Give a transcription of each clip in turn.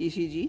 ECG,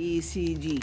ECG।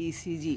ECG।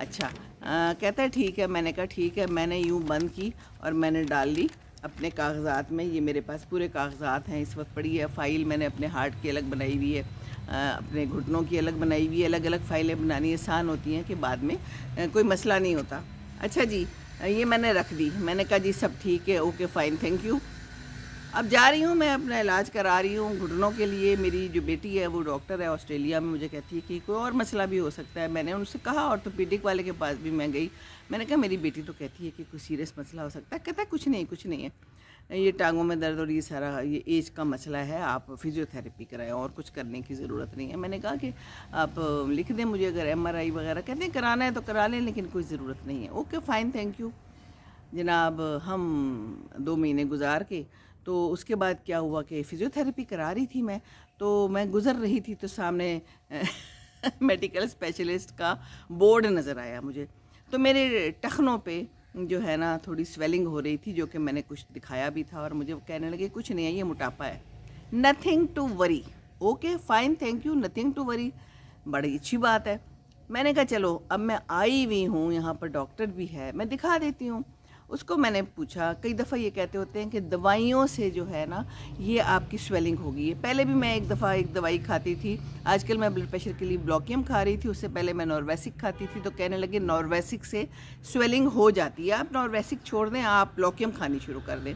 اچھا کہتا ہے ٹھیک ہے. میں نے کہا ٹھیک ہے. میں نے یوں بند کی اور میں نے ڈال لی اپنے کاغذات میں. یہ میرے پاس پورے کاغذات ہیں اس وقت پڑی ہے. فائل میں نے اپنے ہارٹ کی الگ بنائی ہوئی ہے, اپنے گھٹنوں کی الگ بنائی ہوئی ہے. الگ الگ فائلیں بنانی آسان ہوتی ہیں کہ بعد میں کوئی مسئلہ نہیں ہوتا. اچھا جی, یہ میں نے رکھ دی. میں نے کہا جی سب ٹھیک ہے, اوکے فائن, تھینک یو. اب جا رہی ہوں میں اپنا علاج کرا رہی ہوں گھٹنوں کے لیے. میری جو بیٹی ہے وہ ڈاکٹر ہے آسٹریلیا میں, مجھے کہتی ہے کہ کوئی اور مسئلہ بھی ہو سکتا ہے. میں نے ان سے کہا, آرتھوپیڈک والے کے پاس بھی میں گئی. میں نے کہا میری بیٹی تو کہتی ہے کہ کوئی سیریس مسئلہ ہو سکتا ہے. کہتا ہے کچھ نہیں ہے, یہ ٹانگوں میں درد اور یہ سارا یہ ایج کا مسئلہ ہے, آپ فزیو تھراپی کرائیں, اور کچھ کرنے کی ضرورت نہیں ہے. میں نے کہا کہ آپ لکھ دیں مجھے اگر ایم آر آئی وغیرہ. کہتے ہیں کرانا ہے تو کرا لیں لیکن کوئی ضرورت نہیں ہے. Okay fine, thank you. جناب ہم 2 مہینے گزار کے تو اس کے بعد کیا ہوا کہ فزیو تھراپی کرا رہی تھی تو میں گزر رہی تھی تو سامنے میڈیکل اسپیشلسٹ کا بورڈ نظر آیا مجھے. تو میرے ٹخنوں پہ جو ہے نا تھوڑی سویلنگ ہو رہی تھی, جو کہ میں نے کچھ دکھایا بھی تھا, اور مجھے کہنے لگے کچھ نہیں ہے, یہ موٹاپا ہے, nothing to worry. Okay fine, thank you, nothing to worry, بڑی اچھی بات ہے. میں نے کہا چلو اب میں آئی ہوئی ہوں یہاں پر, ڈاکٹر بھی ہے, میں دکھا دیتی ہوں. اس کو میں نے پوچھا, کئی دفعہ یہ کہتے ہوتے ہیں کہ دوائیوں سے جو ہے نا یہ آپ کی سویلنگ ہو گئی ہے. پہلے بھی میں ایک دفعہ ایک دوائی کھاتی تھی, آج کل میں بلڈ پریشر کے لیے بلاکیم کھا رہی تھی, اس سے پہلے میں نارویسک کھاتی تھی. تو کہنے لگے نارویسک سے سویلنگ ہو جاتی ہے, آپ نارویسک چھوڑ دیں, آپ بلاکیم کھانی شروع کر دیں.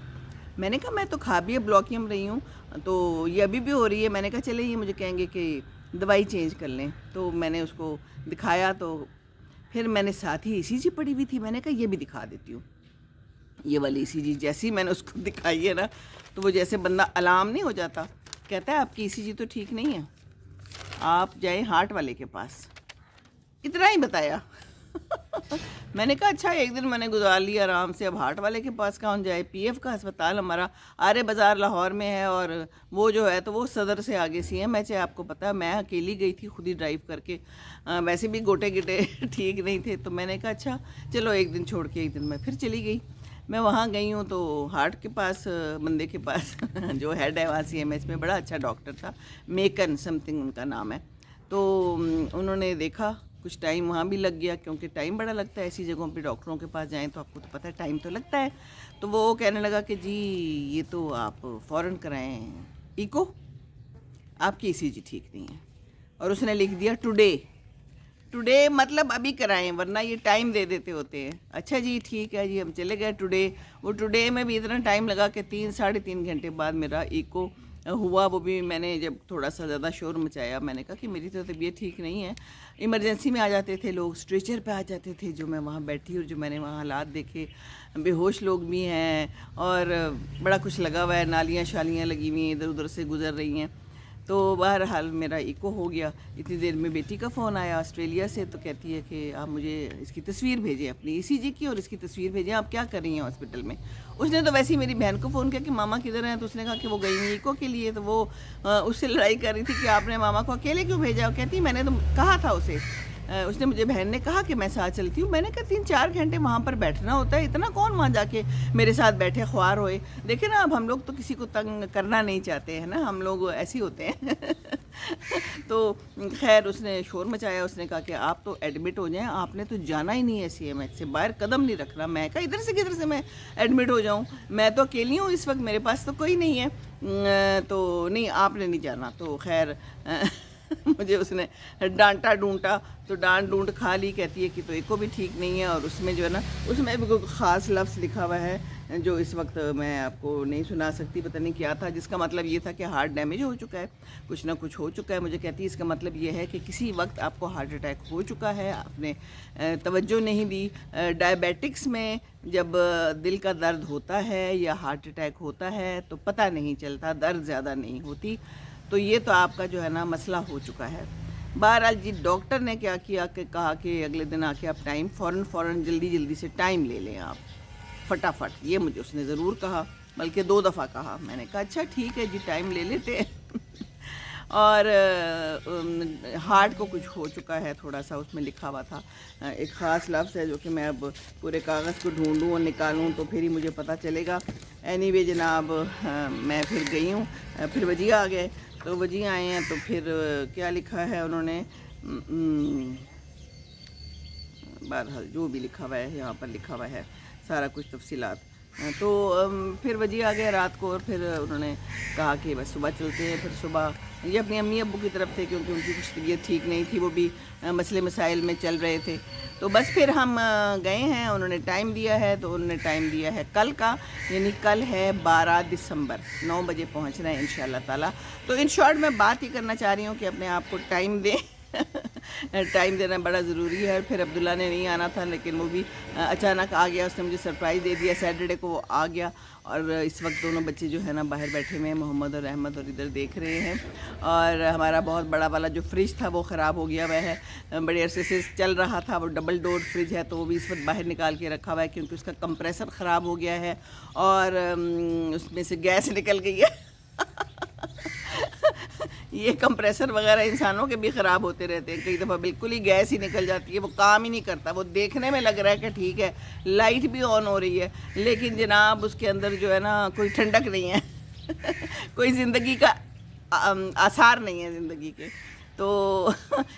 میں نے کہا میں تو کھا بھی بلاکیم رہی ہوں, تو یہ ابھی بھی ہو رہی ہے. میں نے کہا چلے یہ مجھے کہیں گے کہ دوائی چینج کر لیں. تو میں نے اس کو دکھایا, تو پھر میں نے ساتھ ہی ECG پڑی ہوئی تھی, میں نے کہا یہ بھی دکھا دیتی ہوں. یہ والی ECG جیسی میں نے اس کو دکھائی ہے نا, تو وہ جیسے بندہ الارم نہیں ہو جاتا, کہتا ہے آپ کی ECG تو ٹھیک نہیں ہے, آپ جائیں ہارٹ والے کے پاس. اتنا ہی بتایا. میں نے کہا اچھا, ایک دن میں نے گزار لیا آرام سے, اب ہارٹ والے کے پاس کون جائے. PF کا ہسپتال ہمارا آرے بازار لاہور میں ہے, اور وہ جو ہے تو وہ صدر سے آگے سی ہے. میں چاہے آپ کو پتا ہے میں اکیلی گئی تھی خود ہی ڈرائیو کر کے, ویسے بھی گوٹے گٹے ٹھیک نہیں تھے. تو میں نے کہا اچھا چلو ایک دن چھوڑ کے ایک دن میں پھر چلی گئی. میں وہاں گئی ہوں تو ہارٹ کے پاس بندے کے پاس جو ہیڈ ہے وہاں CMS میں, بڑا اچھا ڈاکٹر تھا, میکن سم تھنگ ان کا نام ہے. تو انہوں نے دیکھا, کچھ ٹائم وہاں بھی لگ گیا کیونکہ ٹائم بڑا لگتا ہے ایسی جگہوں پہ, ڈاکٹروں کے پاس جائیں تو آپ کو تو پتہ ہے ٹائم تو لگتا ہے. تو وہ کہنے لگا کہ جی یہ تو آپ فوراً کرائیں ایکو, آپ کی ECG ٹھیک نہیں ہے. اور اس نے لکھ دیا ٹوڈے مطلب ابھی کرائیں, ورنہ یہ ٹائم دے دیتے ہوتے ہیں. اچھا جی ٹھیک ہے جی, ہم چلے گئے ٹوڈے. وہ ٹوڈے میں بھی اتنا ٹائم لگا کہ 3-3.5 گھنٹے بعد میرا ایکو ہوا. وہ بھی میں نے جب تھوڑا سا زیادہ شور مچایا, میں نے کہا کہ میری تو طبیعت ٹھیک نہیں ہے. ایمرجنسی میں آ جاتے تھے لوگ, اسٹریچر پہ آ جاتے تھے, جو میں وہاں بیٹھی اور جو میں نے وہاں حالات دیکھے, بے ہوش لوگ بھی ہیں, اور بڑا کچھ لگا ہوا ہے, نالیاں شالیاں لگی ہوئی ہیں, ادھر ادھر سے گزر رہی ہیں. تو بہرحال میرا ایکو ہو گیا. اتنی دیر میں بیٹی کا فون آیا آسٹریلیا سے, تو کہتی ہے کہ آپ مجھے اس کی تصویر بھیجیں, اپنی ECG کی, اور اس کی تصویر بھیجیں, آپ کیا کر رہی ہیں ہاسپٹل میں. اس نے تو ویسے ہی میری بہن کو فون کیا کہ ماما کدھر ہیں, تو اس نے کہا کہ وہ گئی ہوئی ایکو کے لیے. تو وہ اس سے لڑائی کر رہی تھی کہ آپ نے ماما کو اکیلے کیوں بھیجا. کہتی میں نے تو کہا تھا اسے, اس نے مجھے بہن نے کہا کہ میں ساتھ چلتی ہوں. میں نے کہا 3-4 گھنٹے وہاں پر بیٹھنا ہوتا ہے, اتنا کون وہاں جا کے میرے ساتھ بیٹھے خوار ہوئے. دیکھیں نا, اب ہم لوگ تو کسی کو تنگ کرنا نہیں چاہتے ہیں نا, ہم لوگ ایسے ہوتے ہیں. تو خیر اس نے شور مچایا, اس نے کہا کہ آپ تو ایڈمٹ ہو جائیں, آپ نے تو جانا ہی نہیں ہے CMH سے, باہر قدم نہیں رکھنا. میں کہا ادھر سے کدھر سے میں ایڈمٹ ہو جاؤں, میں تو اکیلی ہوں اس وقت, میرے پاس تو کوئی نہیں ہے. تو نہیں آپ نے نہیں جانا. تو خیر مجھے اس نے ڈانٹا ڈونٹا, تو ڈانٹ ڈونٹ کھا لی. کہتی ہے کہ تو ایک کو بھی ٹھیک نہیں ہے, اور اس میں جو ہے نا اس میں بھی کوئی خاص لفظ لکھا ہوا ہے جو اس وقت میں آپ کو نہیں سنا سکتی, پتہ نہیں کیا تھا, جس کا مطلب یہ تھا کہ ہارٹ ڈیمیج ہو چکا ہے, کچھ نہ کچھ ہو چکا ہے. مجھے کہتی ہے اس کا مطلب یہ ہے کہ کسی وقت آپ کو ہارٹ اٹیک ہو چکا ہے, آپ نے توجہ نہیں دی. ڈائبیٹکس میں جب دل کا درد ہوتا ہے یا ہارٹ اٹیک ہوتا ہے تو پتہ نہیں چلتا, درد زیادہ نہیں ہوتی. تو یہ تو آپ کا جو ہے نا مسئلہ ہو چکا ہے. بہرحال جی ڈاکٹر نے کیا کیا کہ کہا کہ اگلے دن آ کے آپ ٹائم فوراً جلدی سے ٹائم لے لیں آپ فٹافٹ. یہ مجھے اس نے ضرور کہا, بلکہ 2 دفعہ کہا. میں نے کہا اچھا ٹھیک ہے جی ٹائم لے لیتے ہیں. اور ہارٹ کو کچھ ہو چکا ہے تھوڑا سا, اس میں لکھا ہوا تھا ایک خاص لفظ ہے جو کہ میں اب پورے کاغذ کو ڈھونڈوں اور نکالوں تو پھر ہی مجھے پتہ چلے گا. اینی وے جناب میں پھر گئی ہوں, پھر وجیہ آ گئے. تو وجیہ آئے ہیں تو پھر کیا لکھا ہے انہوں نے, بہرحال جو بھی لکھا ہوا ہے یہاں پر لکھا ہوا ہے سارا کچھ تفصیلات. تو پھر وجی آ گئے رات کو اور پھر انہوں نے کہا کہ بس صبح چلتے ہیں. پھر صبح یہ اپنی امی ابو کی طرف تھے کیونکہ ان کی کچھ طبیعت ٹھیک نہیں تھی, وہ بھی مسئلے مسائل میں چل رہے تھے. تو بس پھر ہم گئے ہیں, انہوں نے ٹائم دیا ہے, تو انہوں نے ٹائم دیا ہے کل کا, یعنی کل ہے 12 دسمبر 9 بجے پہنچ رہے ہیں انشاءاللہ تعالیٰ. تو ان شارٹ میں بات ہی کرنا چاہ رہی ہوں کہ اپنے آپ کو ٹائم دیں. ٹائم دینا بڑا ضروری ہے. اور پھر عبداللہ نے نہیں آنا تھا لیکن وہ بھی اچانک آ گیا, اس نے مجھے سرپرائز دے دیا. سیٹرڈے کو وہ آ گیا اور اس وقت دونوں بچے جو ہے نا باہر بیٹھے ہوئے ہیں, محمد اور احمد, اور ادھر دیکھ رہے ہیں. اور ہمارا بہت بڑا والا جو فریج تھا وہ خراب ہو گیا ہوا ہے, بڑے عرصے سے چل رہا تھا. وہ ڈبل ڈور فریج ہے تو وہ بھی اس وقت باہر نکال کے رکھا ہوا ہے کیونکہ اس کا کمپریسر خراب ہو گیا ہے اور اس میں سے گیس نکل گئی ہے. یہ کمپریسر وغیرہ انسانوں کے بھی خراب ہوتے رہتے ہیں, کئی دفعہ بالکل ہی گیس ہی نکل جاتی ہے, وہ کام ہی نہیں کرتا. وہ دیکھنے میں لگ رہا ہے کہ ٹھیک ہے, لائٹ بھی آن ہو رہی ہے, لیکن جناب اس کے اندر جو ہے نا کوئی ٹھنڈک نہیں ہے. کوئی زندگی کا آثار نہیں ہے زندگی کے. تو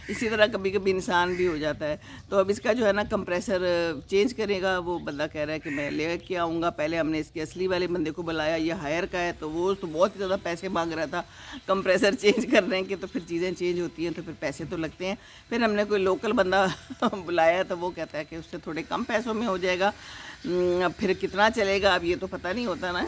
اسی طرح کبھی کبھی انسان بھی ہو جاتا ہے. تو اب اس کا جو ہے نا کمپریسر چینج کرے گا. وہ بندہ کہہ رہا ہے کہ میں لے کے آؤں گا. پہلے ہم نے اس کے اصلی والے بندے کو بلایا, یہ ہائر کا ہے, تو وہ تو بہت ہی زیادہ پیسے مانگ رہا تھا کمپریسر چینج کرنے کے. تو پھر چیزیں چینج ہوتی ہیں تو پھر پیسے تو لگتے ہیں. پھر ہم نے کوئی لوکل بندہ بلایا تو وہ کہتا ہے کہ اس سے تھوڑے کم پیسوں میں ہو جائے گا. پھر کتنا چلے گا اب یہ تو پتہ نہیں ہوتا نا.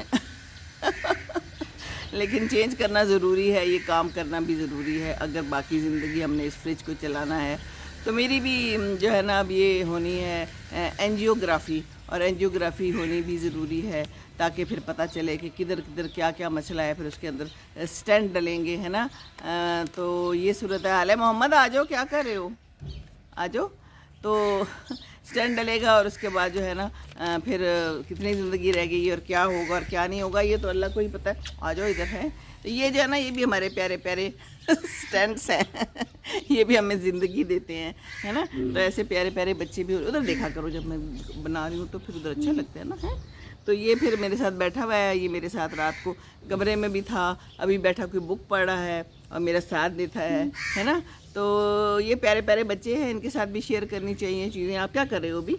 لیکن چینج کرنا ضروری ہے, یہ کام کرنا بھی ضروری ہے اگر باقی زندگی ہم نے اس فریج کو چلانا ہے. تو میری بھی جو ہے نا اب یہ ہونی ہے اینجیوگرافی, اور اینجیوگرافی ہونی بھی ضروری ہے تاکہ پھر پتہ چلے کہ کدھر کدھر کیا کیا مسئلہ ہے. پھر اس کے اندر اسٹینٹ ڈلیں گے, ہے نا. تو یہ صورت حال ہے. محمد آ جاؤ, کیا کر رہے ہو, آ جاؤ. تو اسٹینڈ ڈلے گا اور اس کے بعد جو ہے نا پھر کتنی زندگی رہ گئی اور کیا ہوگا اور کیا نہیں ہوگا یہ تو اللہ کو ہی پتہ ہے. آ جاؤ ادھر ہے. تو یہ جو ہے نا یہ بھی ہمارے پیارے پیارے اسٹینڈس ہیں. یہ بھی ہمیں زندگی دیتے ہیں, ہے نا. تو ایسے پیارے پیارے بچے بھی ادھر دیکھا کرو, جب میں بنا رہی ہوں تو پھر ادھر اچھا لگتا ہے نا. ہے تو یہ پھر میرے ساتھ بیٹھا ہوا ہے, یہ میرے ساتھ رات کو کمرے میں بھی تھا, ابھی بیٹھا کوئی بک پڑھ رہا ہے اور میرا ساتھ دیتا ہے نا. تو یہ پیارے پیارے بچے ہیں, ان کے ساتھ بھی شیئر کرنی چاہیے چیزیں. آپ کیا کر رہے ہو ابھی؟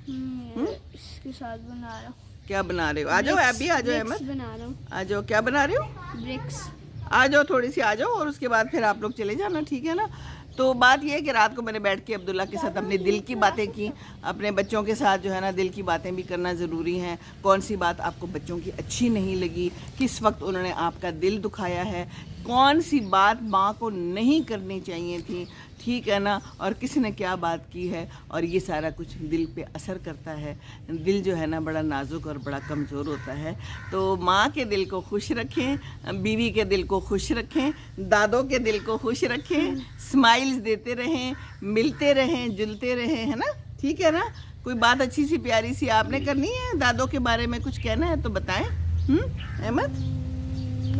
اس کے ساتھ بنا رہا ہوں. کیا بنا رہے ہو؟ آ جاؤ آپ بھی, آ جاؤ احمد, بنا رہا ہوں. آ جاؤ. کیا بنا رہے ہو؟ برکس. آ جاؤ تھوڑی سی آ جاؤ, اور اس کے بعد پھر آپ لوگ چلے جانا, ٹھیک ہے نا. تو بات یہ ہے کہ رات کو میں نے بیٹھ کے عبداللہ کے ساتھ اپنے دل کی باتیں کی. اپنے بچوں کے ساتھ جو ہے نا دل کی باتیں بھی کرنا ضروری ہیں. کون سی بات آپ کو بچوں کی اچھی نہیں لگی, کس وقت انہوں نے آپ کا دل دکھایا ہے, کون سی بات ماں کو نہیں کرنی چاہیے تھی, ٹھیک ہے نا, اور کس نے کیا بات کی ہے. اور یہ سارا کچھ دل پہ اثر کرتا ہے. دل جو ہے نا بڑا نازک اور بڑا کمزور ہوتا ہے. تو ماں کے دل کو خوش رکھیں, بیوی کے دل کو خوش رکھیں, دادوں کے دل کو خوش رکھیں, اسمائلز دیتے رہیں, ملتے رہیں, جلتے رہیں, ہے نا. ٹھیک ہے نا. کوئی بات اچھی سی پیاری سی آپ نے کرنی ہے, دادوں کے بارے میں کچھ کہنا ہے تو بتائیں. احمد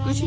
کچھ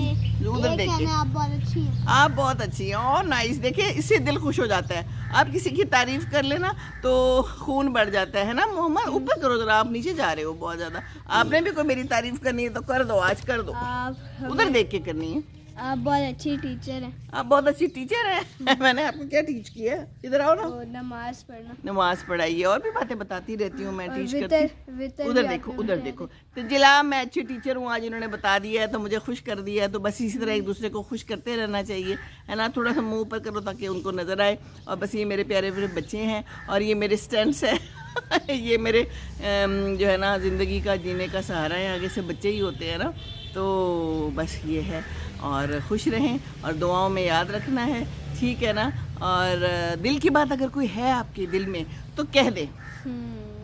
ادھر دیکھیں. آپ بہت اچھی ہیں. آپ بہت اچھی ہیں اور نائس. دیکھیں اس سے دل خوش ہو جاتا ہے. آپ کسی کی تعریف کر لینا تو خون بڑھ جاتا ہے نا. محمد اوپر کرو ذرا, آپ نیچے جا رہے ہو بہت زیادہ. آپ نے بھی کوئی میری تعریف کرنی ہے تو کر دو, آج کر دو. ادھر دیکھ کے کرنی ہے. آپ بہت اچھی ٹیچر ہیں. آپ بہت اچھی ٹیچر ہیں. میں نے آپ کو کیا ٹیچ کیا ہے؟ ادھر آؤ نا. نماز پڑھنا. نماز پڑھائی ہے, اور بھی باتیں بتاتی رہتی ہوں میں, ٹیچ کرتی. ادھر دیکھو, ادھر دیکھو. تو جلا میں اچھی ٹیچر ہوں, آج انہوں نے بتا دیا ہے تو مجھے خوش کر دیا ہے. تو بس اسی طرح ایک دوسرے کو خوش کرتے رہنا چاہیے, ہے نا. تھوڑا سا منہ اوپر کرو تاکہ ان کو نظر آئے. اور بس یہ میرے پیارے پیارے بچے ہیں اور یہ میرے اسٹینڈس ہیں. یہ میرے جو ہے نا زندگی کا جینے کا سہارا ہے. آگے سے بچے ہی ہوتے ہیں نا. تو بس یہ ہے, اور خوش رہیں اور دعاؤں میں یاد رکھنا ہے, ٹھیک ہے نا. اور دل کی بات اگر کوئی ہے آپ کے دل میں تو کہہ دیں,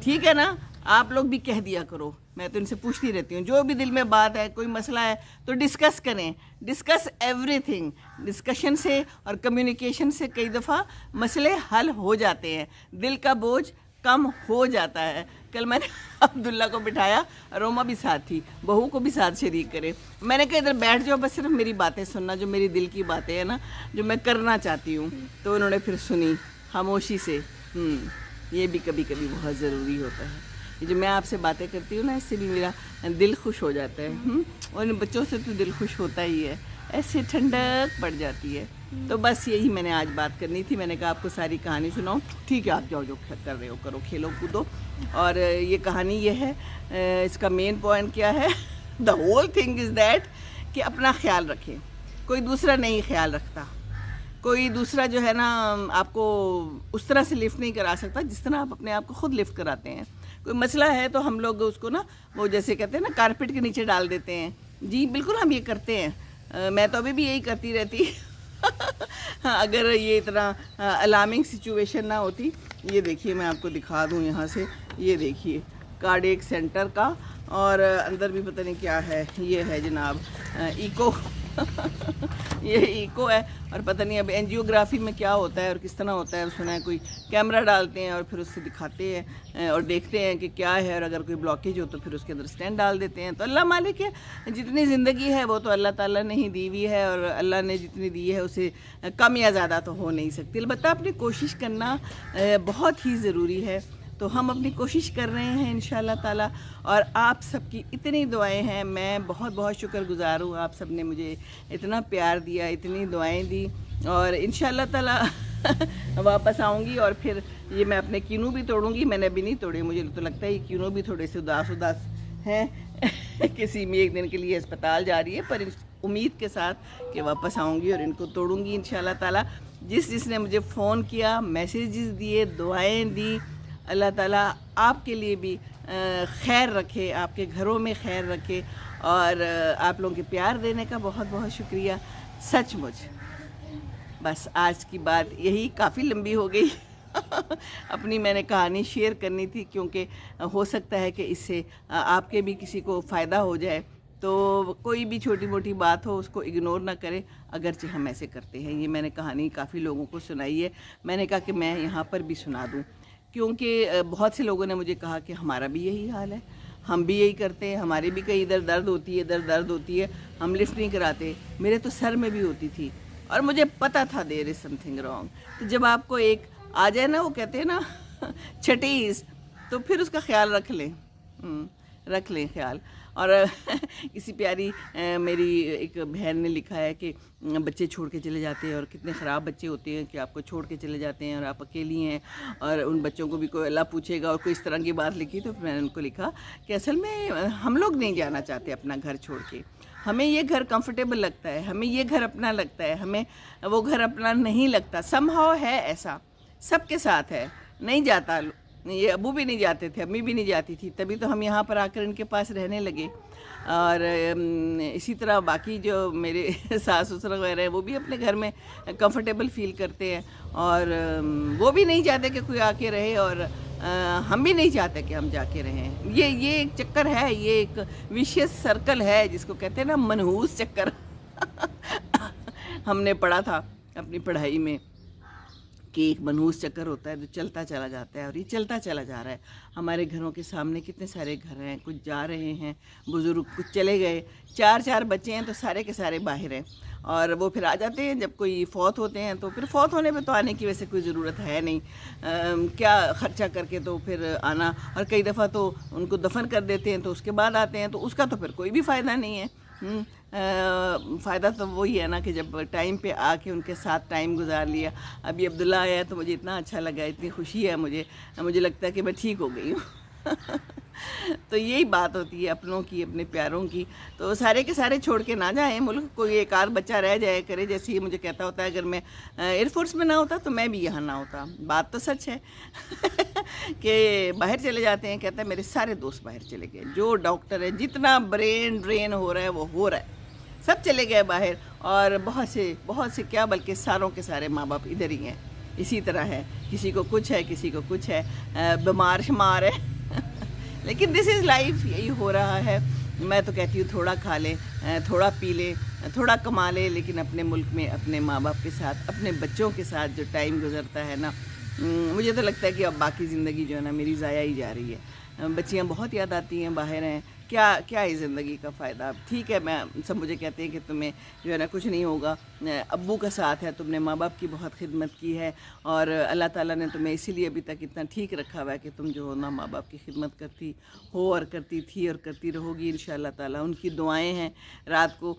ٹھیک ہے نا. آپ لوگ بھی کہہ دیا کرو. میں تو ان سے پوچھتی رہتی ہوں, جو بھی دل میں بات ہے, کوئی مسئلہ ہے تو ڈسکس کریں. Discuss every thing. ڈسکشن سے اور کمیونیکیشن سے کئی دفعہ مسئلے حل ہو جاتے ہیں, دل کا بوجھ کم ہو جاتا ہے. کل میں نے عبداللہ کو بٹھایا, روما بھی ساتھ تھی, بہو کو بھی ساتھ شریک کرے. میں نے کہا ادھر بیٹھ جاؤ, بس صرف میری باتیں سننا, جو میری دل کی باتیں ہیں نا, جو میں کرنا چاہتی ہوں. تو انہوں نے پھر سنی خاموشی سے. یہ بھی کبھی کبھی بہت ضروری ہوتا ہے. یہ جو میں آپ سے باتیں کرتی ہوں نا, اس سے بھی میرا دل خوش ہو جاتا ہے. اور ان بچوں سے تو دل خوش ہوتا ہی ہے. ایسے ٹھنڈک پڑ جاتی ہے. تو بس یہی میں نے آج بات کرنی تھی. میں نے کہا آپ کو ساری کہانی سناؤں. ٹھیک ہے آپ جاؤ جو کر رہے ہو کرو, کھیلو کودو. اور یہ کہانی یہ ہے, اس کا مین پوائنٹ کیا ہے, the whole thing is that کہ اپنا خیال رکھیں. کوئی دوسرا نہیں خیال رکھتا, کوئی دوسرا جو ہے نا آپ کو اس طرح سے لفٹ نہیں کرا سکتا جس طرح آپ اپنے آپ کو خود لفٹ کراتے ہیں. کوئی مسئلہ ہے تو ہم لوگ اس کو نا وہ جیسے کہتے ہیں نا کارپیٹ کے نیچے ڈال دیتے ہیں. جی بالکل ہم یہ کرتے ہیں. میں تو ابھی بھی یہی کرتی رہتی اگر یہ اتنا الارمنگ سچویشن نہ ہوتی. یہ دیکھیے میں آپ کو دکھا دوں یہاں سے, یہ دیکھیے کارڈیک سینٹر کا, اور اندر بھی پتہ نہیں کیا ہے. یہ ہے جناب ایکو یہ ایکو ہے, اور پتہ نہیں اب اینجیوگرافی میں کیا ہوتا ہے اور کس طرح ہوتا ہے. سنا ہے کوئی کیمرہ ڈالتے ہیں اور پھر اس سے دکھاتے ہیں اور دیکھتے ہیں کہ کیا ہے, اور اگر کوئی بلاکیج ہو تو پھر اس کے اندر اسٹینڈ ڈال دیتے ہیں. تو اللہ مالک ہے, جتنی زندگی ہے وہ تو اللہ تعالیٰ نے ہی دی ہوئی ہے, اور اللہ نے جتنی دی ہے اسے کم یا زیادہ تو ہو نہیں سکتی. البتہ اپنی کوشش کرنا بہت ہی ضروری ہے. تو ہم اپنی کوشش کر رہے ہیں انشاءاللہ تعالیٰ, اور آپ سب کی اتنی دعائیں ہیں. میں بہت بہت شکر گزار ہوں, آپ سب نے مجھے اتنا پیار دیا, اتنی دعائیں دی, اور انشاءاللہ تعالیٰ واپس آؤں گی. اور پھر یہ میں اپنے کینو بھی توڑوں گی. میں نے ابھی نہیں توڑے, مجھے تو لگتا ہے یہ کینو بھی تھوڑے سے اداس ہیں کسی میں ایک دن کے لیے اسپتال جا رہی ہے, پر امید کے ساتھ کہ واپس آؤں گی اور ان کو توڑوں گی انشاءاللہ تعالیٰ. جس نے مجھے فون کیا, میسیجز دیے, دعائیں دی, اللہ تعالیٰ آپ کے لیے بھی خیر رکھے, آپ کے گھروں میں خیر رکھے. اور آپ لوگوں کے پیار دینے کا بہت بہت شکریہ سچ مچ. بس آج کی بات یہی, کافی لمبی ہو گئی اپنی میں نے کہانی شیئر کرنی تھی, کیونکہ ہو سکتا ہے کہ اس سے آپ کے بھی کسی کو فائدہ ہو جائے. تو کوئی بھی چھوٹی موٹی بات ہو اس کو اگنور نہ کرے, اگرچہ ہم ایسے کرتے ہیں. یہ میں نے کہانی کافی لوگوں کو سنائی ہے. میں نے کہا کہ میں یہاں پر بھی سنا دوں, کیونکہ بہت سے لوگوں نے مجھے کہا کہ ہمارا بھی یہی حال ہے, ہم بھی یہی کرتے ہیں, ہمارے بھی کئی ادھر درد ہوتی ہے, ادھر درد ہوتی ہے, ہم لفٹ نہیں کراتے. میرے تو سر میں بھی ہوتی تھی, اور مجھے پتہ تھا دیر از سم تھنگ رانگ. تو جب آپ کو ایک آ جائے نا, وہ کہتے ہیں نا چھٹیز, تو پھر اس کا خیال رکھ لیں خیال. اور کسی پیاری میری ایک بہن نے لکھا ہے کہ بچے چھوڑ کے چلے جاتے ہیں, اور کتنے خراب بچے ہوتے ہیں کہ آپ کو چھوڑ کے چلے جاتے ہیں اور آپ اکیلی ہیں, اور ان بچوں کو بھی کوئی اللہ پوچھے گا, اور کوئی اس طرح کی بات لکھی. تو میں نے ان کو لکھا کہ اصل میں ہم لوگ نہیں جانا چاہتے اپنا گھر چھوڑ کے. ہمیں یہ گھر کمفرٹیبل لگتا ہے, ہمیں یہ گھر اپنا لگتا ہے, ہمیں وہ گھر اپنا نہیں لگتا. سم ہاؤ ہے ایسا, سب کے ساتھ ہے, نہیں جاتا. یہ ابو بھی نہیں جاتے تھے, امی بھی نہیں جاتی تھی, تبھی تو ہم یہاں پر آ کر ان کے پاس رہنے لگے. اور اسی طرح باقی جو میرے ساس سسر وغیرہ ہیں, وہ بھی اپنے گھر میں کمفرٹیبل فیل کرتے ہیں, اور وہ بھی نہیں چاہتے کہ کوئی آ کے رہے, اور ہم بھی نہیں چاہتے کہ ہم جا کے رہیں. یہ ایک چکر ہے, یہ ایک ویشیس سرکل ہے جس کو کہتے ہیں نا منحوس چکر. ہم نے پڑھا تھا اپنی پڑھائی میں کہ ایک منحوس چکر ہوتا ہے جو چلتا چلا جاتا ہے, اور یہ چلتا چلا جا رہا ہے. ہمارے گھروں کے سامنے کتنے سارے گھر ہیں, کچھ جا رہے ہیں بزرگ, کچھ چلے گئے, 4 بچے ہیں تو سارے کے سارے باہر ہیں, اور وہ پھر آ جاتے ہیں. جب کوئی فوت ہوتے ہیں تو پھر فوت ہونے پہ تو آنے کی ویسے کوئی ضرورت ہے نہیں, کیا خرچہ کر کے تو پھر آنا. اور کئی دفعہ تو ان کو دفن کر دیتے ہیں تو اس کے بعد آتے ہیں, تو اس کا تو پھر کوئی بھی فائدہ نہیں ہے. فائدہ تو وہی ہے نا کہ جب ٹائم پہ آ کے ان کے ساتھ ٹائم گزار لیا. ابھی عبداللہ آیا تو مجھے اتنا اچھا لگا, اتنی خوشی ہے مجھے لگتا ہے کہ میں ٹھیک ہو گئی ہوں. تو یہی بات ہوتی ہے اپنوں کی, اپنے پیاروں کی. تو سارے کے سارے چھوڑ کے نہ جائیں ملک, کوئی ایک آدھ بچہ رہ جائے کرے. جیسے ہی مجھے کہتا ہوتا ہے اگر میں ایئر فورس میں نہ ہوتا تو میں بھی یہاں نہ ہوتا. بات تو سچ ہے کہ باہر چلے جاتے ہیں. کہتا ہے میرے سارے دوست باہر چلے گئے, جو ڈاکٹر ہے, جتنا برین ڈرین ہو رہا ہے وہ ہو رہا ہے, سب چلے گئے باہر. اور بہت سے کیا بلکہ ساروں کے سارے ماں باپ ادھر ہی ہیں. اسی طرح ہے, کسی کو کچھ ہے, کسی کو کچھ ہے, بیمار شمار ہے. لیکن دس از لائف, یہی ہو رہا ہے. میں تو کہتی ہوں تھوڑا کھا لیں, تھوڑا پی لیں, تھوڑا کما لیں, لیکن اپنے ملک میں اپنے ماں باپ کے ساتھ, اپنے بچوں کے ساتھ جو ٹائم گزرتا ہے نا, مجھے تو لگتا ہے کہ اب باقی زندگی جو ہے نا میری ضائع ہی جا رہی ہے. بچیاں بہت یاد آتی ہیں, باہر ہیں, کیا ہے زندگی کا فائدہ؟ ٹھیک ہے، میں سب مجھے کہتے ہیں کہ تمہیں جو ہے نا کچھ نہیں ہوگا، ابو کا ساتھ ہے، تم نے ماں باپ کی بہت خدمت کی ہے، اور اللہ تعالیٰ نے تمہیں اسی لیے ابھی تک اتنا ٹھیک رکھا ہوا ہے کہ تم جو ہو نا ماں باپ کی خدمت کرتی ہو اور کرتی تھی اور کرتی رہو گی انشاءاللہ تعالیٰ۔ ان کی دعائیں ہیں، رات کو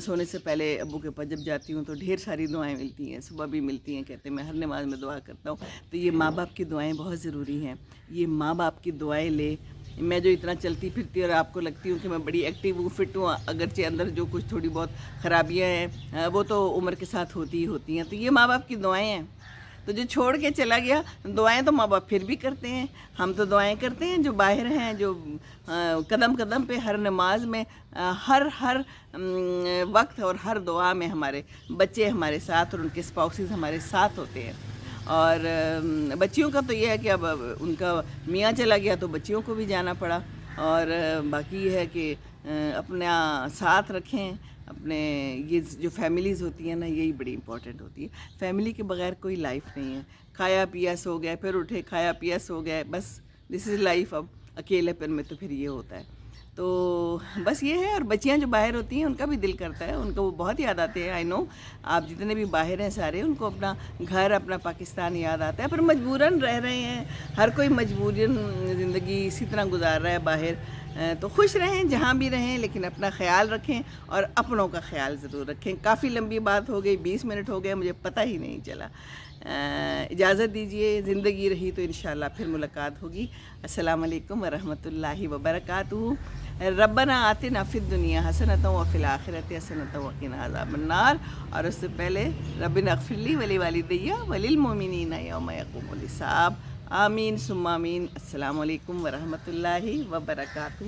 سونے سے پہلے ابو کے پاس جب جاتی ہوں تو ڈھیر ساری دعائیں ملتی ہیں، صبح بھی ملتی ہیں، کہتے ہیں میں ہر نماز میں دعا کرتا ہوں۔ تو یہ ماں باپ کی دعائیں بہت ضروری ہیں، یہ ماں باپ کی دعائیں لے۔ میں جو اتنا چلتی پھرتی اور آپ کو لگتی ہوں کہ میں بڑی ایکٹیو ہوں، فٹ ہوں، اگرچہ اندر جو کچھ تھوڑی بہت خرابیاں ہیں وہ تو عمر کے ساتھ ہوتی ہی ہوتی ہیں، تو یہ ماں باپ کی دعائیں ہیں۔ تو جو چھوڑ کے چلا گیا، دعائیں تو ماں باپ پھر بھی کرتے ہیں، ہم تو دعائیں کرتے ہیں، جو باہر ہیں، جو قدم قدم پہ ہر نماز میں ہر وقت اور ہر دعا میں ہمارے بچے ہمارے ساتھ اور ان کے اسپاؤسز ہمارے ساتھ ہوتے ہیں۔ اور بچیوں کا تو یہ ہے کہ اب ان کا میاں چلا گیا تو بچیوں کو بھی جانا پڑا، اور باقی یہ ہے کہ اپنا ساتھ رکھیں اپنے۔ یہ جو فیملیز ہوتی ہیں نا، یہی بڑی امپورٹنٹ ہوتی ہے، فیملی کے بغیر کوئی لائف نہیں ہے۔ کھایا پیا سو گئے، پھر اٹھے، کھایا پیا سو گئے، بس دس از لائف۔ اب اکیلے پن میں تو پھر یہ ہوتا ہے، تو بس یہ ہے۔ اور بچیاں جو باہر ہوتی ہیں ان کا بھی دل کرتا ہے، ان کو وہ بہت یاد آتے ہیں، آئی نو آپ جتنے بھی باہر ہیں سارے، ان کو اپنا گھر، اپنا پاکستان یاد آتا ہے، پر مجبوراً رہ رہے ہیں، ہر کوئی مجبوراً زندگی اسی طرح گزار رہا ہے باہر۔ تو خوش رہیں جہاں بھی رہیں، لیکن اپنا خیال رکھیں اور اپنوں کا خیال ضرور رکھیں۔ کافی لمبی بات ہو گئی، 20 منٹ ہو گئے، مجھے پتہ ہی نہیں چلا۔ اجازت دیجیے، زندگی رہی تو انشاءاللہ پھر ملاقات ہوگی۔ السلام علیکم ورحمۃ اللہ وبرکاتہ۔ ربنا آتنا فی الدنیا حسنۃ وفی الآخرۃ حسنۃ وقنا عذاب النار، اور اس سے پہلے ربنا اغفر لی ولوالدی وللمؤمنین یوم یقوم الحساب۔ آمین ثم آمین۔ السلام علیکم ورحمۃ اللہ وبرکاتہ۔